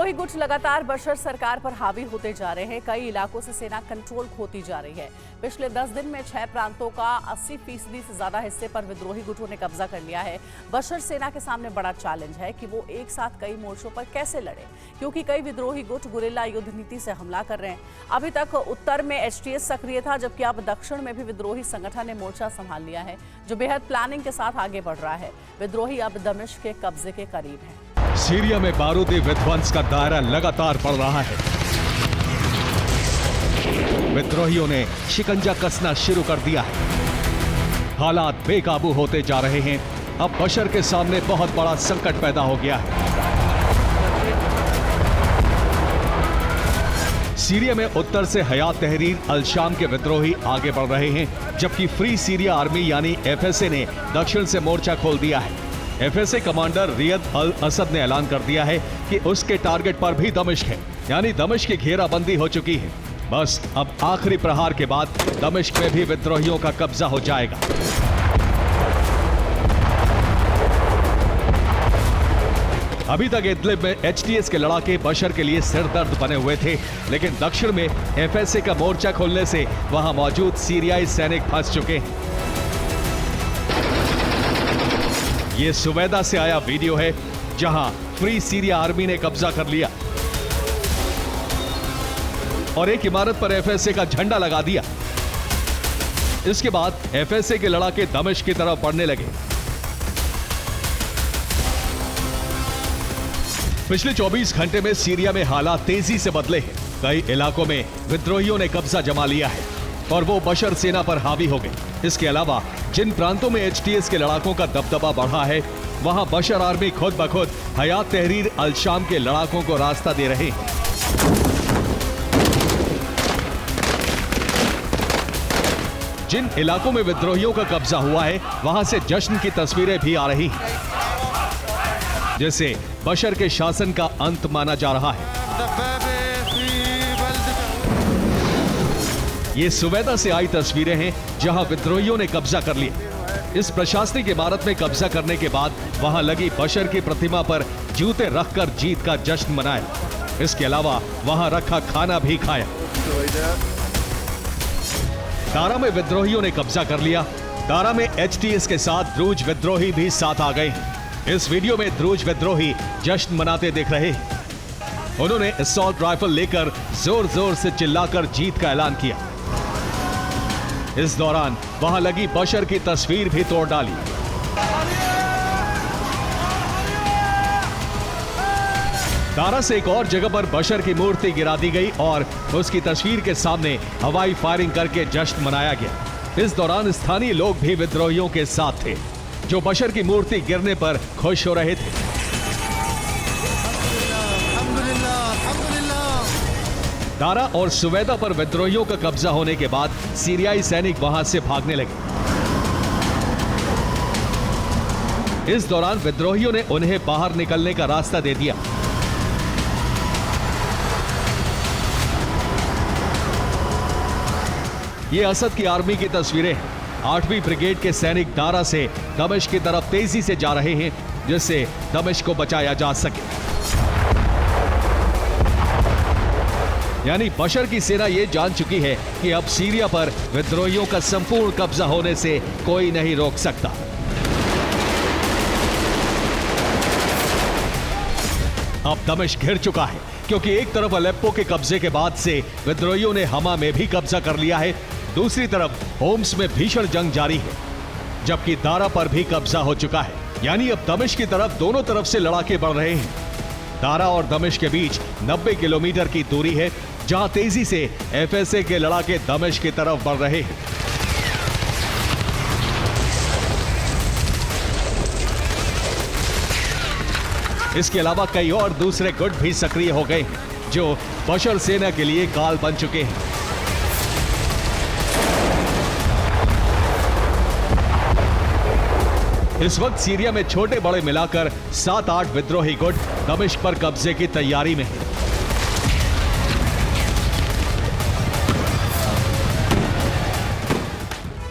विद्रोही गुट लगातार बशर सरकार पर हावी होते जा रहे हैं। कई इलाकों से सेना कंट्रोल खोती जा रही है। पिछले 10 दिन में 6 प्रांतों का 80% से ज्यादा हिस्से पर विद्रोही गुटों ने कब्जा कर लिया है। बशर सेना के सामने बड़ा चैलेंज है कि वो एक साथ कई मोर्चों पर कैसे लड़े, क्योंकि कई विद्रोही गुट गुरिल्ला युद्ध नीति से हमला कर रहे हैं। अभी तक उत्तर में HTS सक्रिय था, जबकि अब दक्षिण में भी विद्रोही संगठन ने मोर्चा संभाल लिया है, जो बेहद प्लानिंग के साथ आगे बढ़ रहा है। विद्रोही अब दमिश्क के कब्जे के करीब है। सीरिया में बारूदी विध्वंस का दायरा लगातार बढ़ रहा है। विद्रोहियों ने शिकंजा कसना शुरू कर दिया है। हालात बेकाबू होते जा रहे हैं। अब बशर के सामने बहुत बड़ा संकट पैदा हो गया है। सीरिया में उत्तर से हयात तहरीर अल शाम के विद्रोही आगे बढ़ रहे हैं, जबकि फ्री सीरिया आर्मी यानी FSA ने दक्षिण से मोर्चा खोल दिया है। FSA कमांडर रियद अल असद ने ऐलान कर दिया है कि उसके टारगेट पर भी दमिश्क है, यानी दमिश्क की घेराबंदी हो चुकी है। बस अब आखिरी प्रहार के बाद दमिश्क में भी विद्रोहियों का कब्जा हो जाएगा। अभी तक इदलिब में HTS के लड़ाके बशर के लिए सिरदर्द बने हुए थे, लेकिन दक्षिण में FSA का मोर्चा खोलने से वहां मौजूद सीरियाई सैनिक फंस चुके हैं। ये सुवेदा से आया वीडियो है, जहां फ्री सीरिया आर्मी ने कब्जा कर लिया और एक इमारत पर FSA का झंडा लगा दिया। इसके बाद FSA के लड़ाके दमिश्क की तरफ बढ़ने लगे। पिछले 24 घंटे में सीरिया में हालात तेजी से बदले हैं। कई इलाकों में विद्रोहियों ने कब्जा जमा लिया है और वो बशर सेना पर हावी हो गए। इसके अलावा जिन प्रांतों में HTS के लड़ाकों का दबदबा बढ़ा है, वहां बशर आर्मी खुद ब खुद हयात तहरीर अल शाम के लड़ाकों को रास्ता दे रहे हैं। जिन इलाकों में विद्रोहियों का कब्जा हुआ है, वहां से जश्न की तस्वीरें भी आ रही हैं, जैसे बशर के शासन का अंत माना जा रहा है। ये सुवेदा से आई तस्वीरें हैं, जहां विद्रोहियों ने कब्जा कर लिया। इस प्रशासनिक इमारत में कब्जा करने के बाद वहां लगी बशर की प्रतिमा पर जूते रखकर जीत का जश्न मनाया। इसके अलावा वहां रखा खाना भी खाया। दारा में विद्रोहियों ने कब्जा कर लिया। दारा में HTS के साथ द्रूज विद्रोही भी साथ आ गए हैं। इस वीडियो में द्रूज विद्रोही जश्न मनाते दिख रहे हैं। उन्होंने असॉल्ट राइफल लेकर जोर जोर से चिल्लाकर जीत का ऐलान किया। इस दौरान वहां लगी बशर की तस्वीर भी तोड़ डाली। दारा से एक और जगह पर बशर की मूर्ति गिरा दी गई और उसकी तस्वीर के सामने हवाई फायरिंग करके जश्न मनाया गया। इस दौरान स्थानीय लोग भी विद्रोहियों के साथ थे, जो बशर की मूर्ति गिरने पर खुश हो रहे थे। दारा और सुवेदा पर विद्रोहियों का कब्जा होने के बाद सीरियाई सैनिक वहां से भागने लगे। इस दौरान विद्रोहियों ने उन्हें बाहर निकलने का रास्ता दे दिया। ये असद की आर्मी की तस्वीरें हैं। 8वीं ब्रिगेड के सैनिक दारा से दमिश्क की तरफ तेजी से जा रहे हैं, जिससे दमिश्क को बचाया जा सके। यानी बशर की सेना यह जान चुकी है कि अब सीरिया पर विद्रोहियों का संपूर्ण कब्जा होने से कोई नहीं रोक सकता। अब दमिश्क घिर चुका है, क्योंकि एक तरफ अलेप्पो के कब्जे के बाद से विद्रोहियों ने हमा में भी कब्जा कर लिया है, दूसरी तरफ होम्स में भीषण जंग जारी है, जबकि दारा पर भी कब्जा हो चुका है। यानी अब दमिश्क की तरफ दोनों तरफ से लड़ाके बढ़ रहे हैं। दारा और दमिश्क के बीच 90 किलोमीटर की दूरी है, जहां तेजी से FSA के लड़ाके दमिश्क की तरफ बढ़ रहे हैं। इसके अलावा कई और दूसरे गुट भी सक्रिय हो गए हैं, जो बशर सेना के लिए काल बन चुके हैं। इस वक्त सीरिया में छोटे बड़े मिलाकर 7-8 विद्रोही गुट दमिश्क पर कब्जे की तैयारी में है।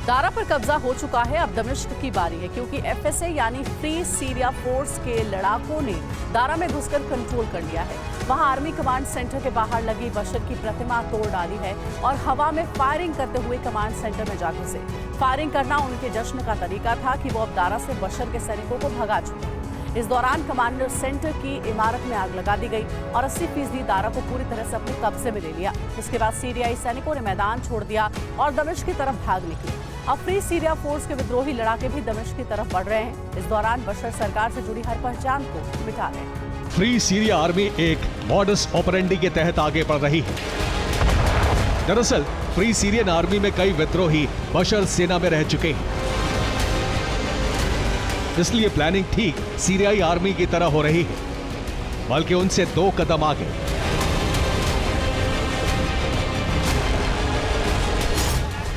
दारा पर कब्जा हो चुका है। अब दमिश्क की बारी है, क्योंकि FSA यानी फ्री सीरिया फोर्स के लड़ाकों ने दारा में घुसकर कंट्रोल कर लिया है। वहां आर्मी कमांड सेंटर के बाहर लगी बशर की प्रतिमा तोड़ डाली है और हवा में फायरिंग करते हुए कमांड सेंटर में जा घुसे। फायरिंग करना उनके जश्न का तरीका था कि वो अब दारा से बशर के सैनिकों को भगा चुके हैं। इस दौरान कमांडर सेंटर की इमारत में आग लगा दी गई और 80% दारा को पूरी तरह से अपने कब्जे में ले लिया। इसके बाद सीरियाई सैनिकों ने मैदान छोड़ दिया और दमिश्क की तरफ भाग निकले। अब फ्री सीरिया फोर्स के विद्रोही लड़ाके भी दमिश्क की तरफ बढ़ रहे हैं। इस दौरान बशर सरकार से जुड़ी हर पहचान को मिटा रहे हैं। फ्री सीरिया आर्मी एक मॉडस ऑपरेंडी के तहत आगे बढ़ रही है। दरअसल फ्री सीरियन आर्मी में कई विद्रोही बशर सेना में रह चुके हैं, इसलिए प्लानिंग ठीक सीरियाई आर्मी की तरह हो रही है, बल्कि उनसे 2 कदम आगे।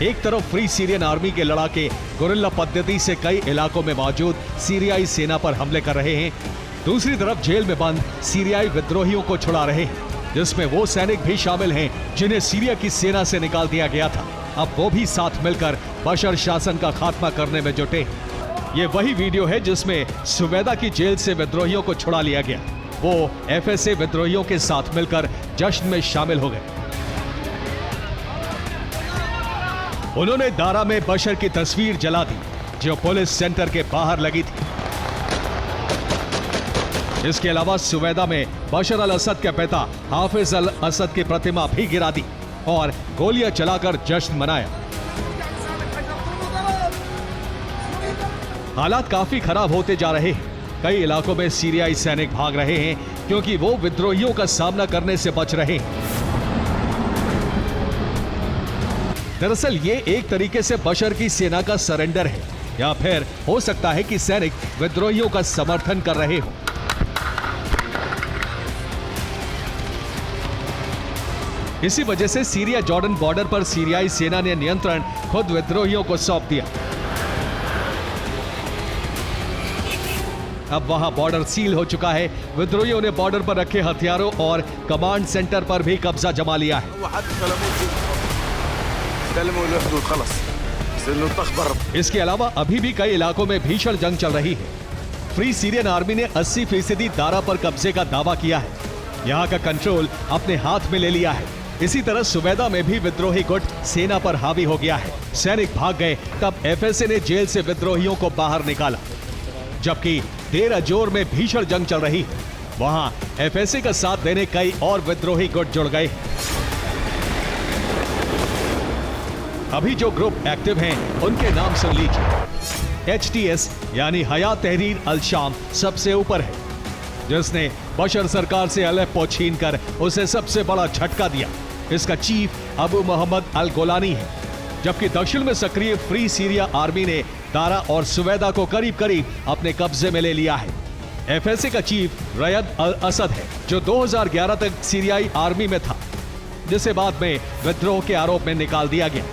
एक तरफ फ्री सीरियन आर्मी के लड़ाके गुरिल्ला पद्धति से कई इलाकों में मौजूद सीरियाई सेना पर हमले कर रहे हैं, दूसरी तरफ जेल में बंद सीरियाई विद्रोहियों को छुड़ा रहे हैं, जिसमें वो सैनिक भी शामिल हैं जिन्हें सीरिया की सेना से निकाल दिया गया था। अब वो भी साथ मिलकर बशर शासन का खात्मा करने में जुटे। ये वही वीडियो है जिसमें सुवेदा की जेल से विद्रोहियों को छुड़ा लिया गया। वो एफएसए विद्रोहियों के साथ मिलकर जश्न में शामिल हो गए। उन्होंने दारा में बशर की तस्वीर जला दी, जो पुलिस सेंटर के बाहर लगी थी। इसके अलावा सुवेदा में बशर अल असद के पिता हाफिज अल असद की प्रतिमा भी गिरा दी और गोलियां चलाकर जश्न मनाया। हालात काफी खराब होते जा रहे हैं। कई इलाकों में सीरियाई सैनिक भाग रहे हैं क्योंकि वो विद्रोहियों का सामना करने से बच रहे हैं। दरअसल ये एक तरीके से बशर की सेना का सरेंडर है, या फिर हो सकता है कि सैनिक विद्रोहियों का समर्थन कर रहे हो। इसी वजह से सीरिया जॉर्डन बॉर्डर पर सीरियाई सेना ने नियंत्रण खुद विद्रोहियों को सौंप दिया। अब वहां बॉर्डर सील हो चुका है। विद्रोहियों ने बॉर्डर पर रखे हथियारों और कमांड सेंटर पर भी कब्जा जमा लिया है। इसके अलावा अभी भी कई इलाकों में भीषण जंग चल रही है। फ्री सीरियन आर्मी ने 80% दारा पर कब्जे का दावा किया है। यहाँ का कंट्रोल अपने हाथ में ले लिया है। इसी तरह सुवेदा में भी विद्रोही गुट सेना पर हावी हो गया है। सैनिक भाग गए, तब एफएसए ने जेल से विद्रोहियों को बाहर निकाला। जबकि देर अजोर में भीषण जंग चल रही है, वहां एफएसए का साथ देने कई और विद्रोही गुट जुड़ गए। अभी जो ग्रुप एक्टिव हैं, उनके नाम सुन लीजिए। HTS यानी हयात तहरीर अल शाम सबसे ऊपर है, जिसने बशर सरकार से अलेप्पो छीनकर उसे सबसे बड़ा झटका दिया। इसका चीफ अबू मोहम्मद अल गोलानी है। जबकि दक्षिण में सक्रिय फ्री सीरिया आर्मी ने दारा और सुवेदा को करीब करीब अपने कब्जे में ले लिया है। एफएसए का चीफ रयद अल असद है, जो 2011 तक सीरियाई आर्मी में था, जिसे बाद में विद्रोह के आरोप में निकाल दिया गया।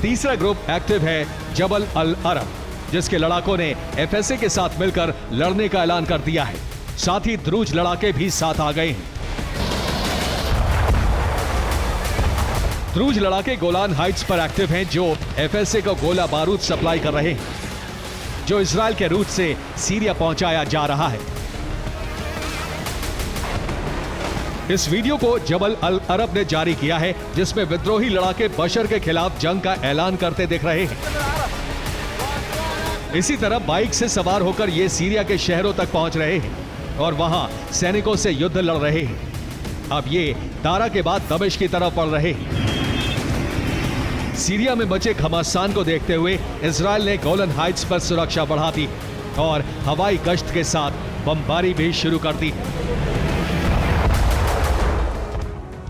तीसरा ग्रुप एक्टिव है जबल अल अरब, जिसके लड़ाकों ने एफएसए के साथ मिलकर लड़ने का ऐलान कर दिया है। साथ ही द्रूज लड़ाके भी साथ आ गए हैं। द्रूज लड़ाके गोलान हाइट्स पर एक्टिव हैं, जो एफएसए को गोला बारूद सप्लाई कर रहे हैं, जो इजराइल के रूट से सीरिया पहुंचाया जा रहा है। इस वीडियो को जबल अल अरब ने जारी किया है, जिसमें विद्रोही लड़ाके बशर के खिलाफ जंग का ऐलान करते दिख रहे हैं। इसी तरह बाइक से सवार होकर ये सीरिया के शहरों तक पहुंच रहे हैं और वहां सैनिकों से युद्ध लड़ रहे हैं। अब ये दारा के बाद दमिश्क की तरफ बढ़ रहे हैं। सीरिया में बचे घमासान को देखते हुए इजराइल ने गोलन हाइट्स पर सुरक्षा बढ़ा दी और हवाई गश्त के साथ बमबारी भी शुरू कर दी।